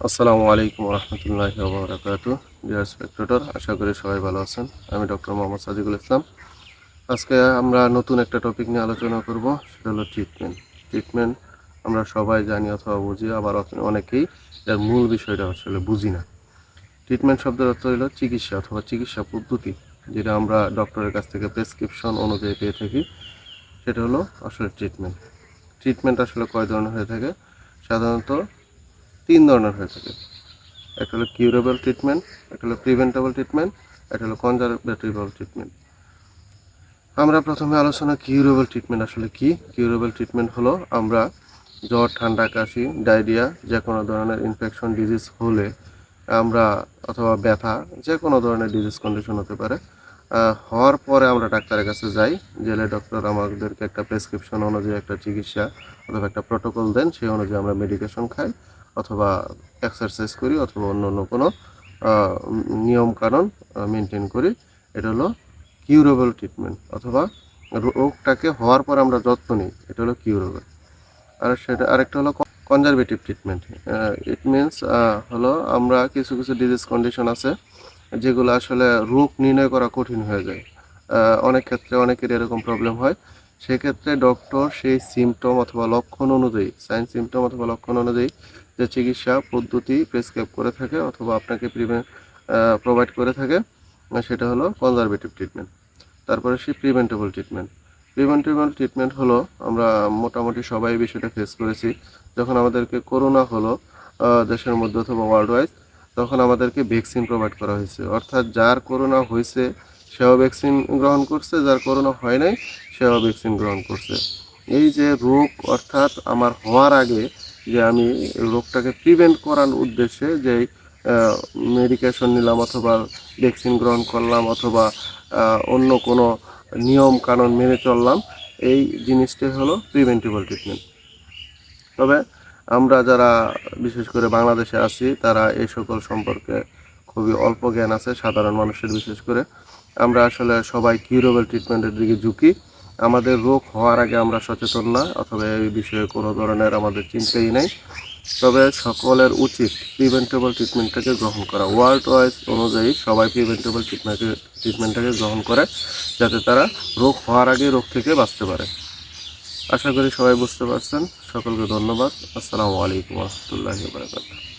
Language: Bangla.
আসসালামু আলাইকুম রহমতুল্লাহি ওয়া বারাকাতুহু। ডিয়ার স্পেক্টেটর, আশা করি সবাই ভালো আছেন। আমি ডক্টর মোহাম্মদ সাদিকুল ইসলাম। আজকে আমরা নতুন একটা টপিক নিয়ে আলোচনা করব, সেটা হলো ট্রিটমেন্ট। ট্রিটমেন্ট আমরা সবাই জানি অথবা বুঝি, আবার অনেকেই এর মূল বিষয়টা আসলে বুঝি না। ট্রিটমেন্ট শব্দের অর্থ হলো চিকিৎসা অথবা চিকিৎসা পদ্ধতি, যেটা আমরা ডক্টরের কাছ থেকে প্রেসক্রিপশন অনুযায়ী পেয়ে থাকি, সেটা হলো আসলে ট্রিটমেন্ট। ট্রিটমেন্ট আসলে কয় ধরনের হয়ে থাকে? সাধারণত 3 ধরনের হয়ে থাকে। একটা হলো কিউরেবল ট্রিটমেন্ট, একটা হলো প্রিভেন্টেবল ট্রিটমেন্ট, একটা হলো কনজারভেটিবল ট্রিটমেন্ট। আমরা প্রথমে আলোচনা কিউরেবল ট্রিটমেন্ট আসলে কি। কিউরেবল ট্রিটমেন্ট হলো আমরা জ্বর, ঠান্ডা, কাশি, ডায়রিয়া, যে কোনো ধরনের ইনফেকশন ডিজিজ হলে আমরা, অথবা ব্যথা, যে কোনো ধরনের ডিজিজ কন্ডিশন হতে পারে, হওয়ার পরে আমরা ডাক্তারের কাছে যাই, গেলে ডক্টর আমাদেরকে একটা প্রেসক্রিপশন অনুযায়ী একটা চিকিৎসা অথবা একটা প্রোটোকল দেন, সেই অনুযায়ী আমরা মেডিকেশন খাই অথবা এক্সারসাইজ করি অথবা অন্য অন্য কোনো নিয়মকানুন মেনটেন করি। এটা হলো কিউরেবল ট্রিটমেন্ট, অথবা রোগটাকে হওয়ার পর আমরা যত্ন নিই, এটা হলো কিউরেবল। আর সেটা আরেকটা হলো কনজারভেটিভ ট্রিটমেন্ট। ইট মিনস হলো আমরা কিছু কিছু ডিজিজ কন্ডিশন আছে যেগুলো আসলে রোগ নির্ণয় করা কঠিন হয়ে যায়। অনেক ক্ষেত্রে অনেকের এরকম প্রবলেম হয়। সেক্ষেত্রে ডক্টর সেই সিমটম অথবা লক্ষণ অনুযায়ী, সাইন সিমটম অথবা লক্ষণ অনুযায়ী যে চিকিৎসা পদ্ধতি প্রেসক্রাইব করে থাকে অথবা আপনাকে প্রোভাইড করে থাকে, সেটা হলো কনজারভেটিভ ট্রিটমেন্ট। তারপরে সেই প্রিভেন্টেবল ট্রিটমেন্ট। প্রিভেন্টেবল ট্রিটমেন্ট হলো, আমরা মোটামুটি সবাই বিষয়টা ফেস করেছি, যখন আমাদেরকে করোনা হলো দেশের মধ্যে অথবা ওয়ার্ল্ড ওয়াইড, তখন আমাদেরকে ভ্যাকসিন প্রোভাইড করা হয়েছে। অর্থাৎ যার করোনা হয়েছে সেও ভ্যাকসিন গ্রহণ করছে, যার করোনা হয় নাই সেও ভ্যাকসিন গ্রহণ করছে। এই যে রোগ, অর্থাৎ আমার হওয়ার আগে যে আমি রোগটাকে প্রিভেন্ট করার উদ্দেশ্যে যে মেডিকেশন নিলাম অথবা ভ্যাকসিন গ্রহণ করলাম অথবা অন্য কোনো নিয়ম কানুন মেনে চললাম, এই জিনিসটাই হলো প্রিভেন্টেবল ট্রিটমেন্ট। তবে আমরা যারা বিশেষ করে বাংলাদেশে আছি, তারা এই সকল সম্পর্কে খুবই অল্প জ্ঞান আছে, সাধারণ মানুষের বিশেষ করে। আমরা আসলে সবাই কিউরেবল ট্রিটমেন্টের দিকে ঝুঁকি। আমাদের রোগ হওয়ার আগে আমরা সচেতন না, অথবা এই বিষয়ে কোনো ধরনের আমাদের চিন্তাই নেই। তবে সকলের উচিত প্রিভেন্টেবল ট্রিটমেন্টটাকে গ্রহণ করা। ওয়ার্ল্ড ওয়াইজ অনুযায়ী সবাই প্রিভেন্টেবল ট্রিটমেন্টটাকে গ্রহণ করে, যাতে তারা রোগ হওয়ার আগে রোগ থেকে বাঁচতে পারে। আশা করি সবাই বুঝতে পারছেন। সকলকে ধন্যবাদ। আসসালামু আলাইকুম রহমতুল্লাহি ওয়া বারাকাতুহু।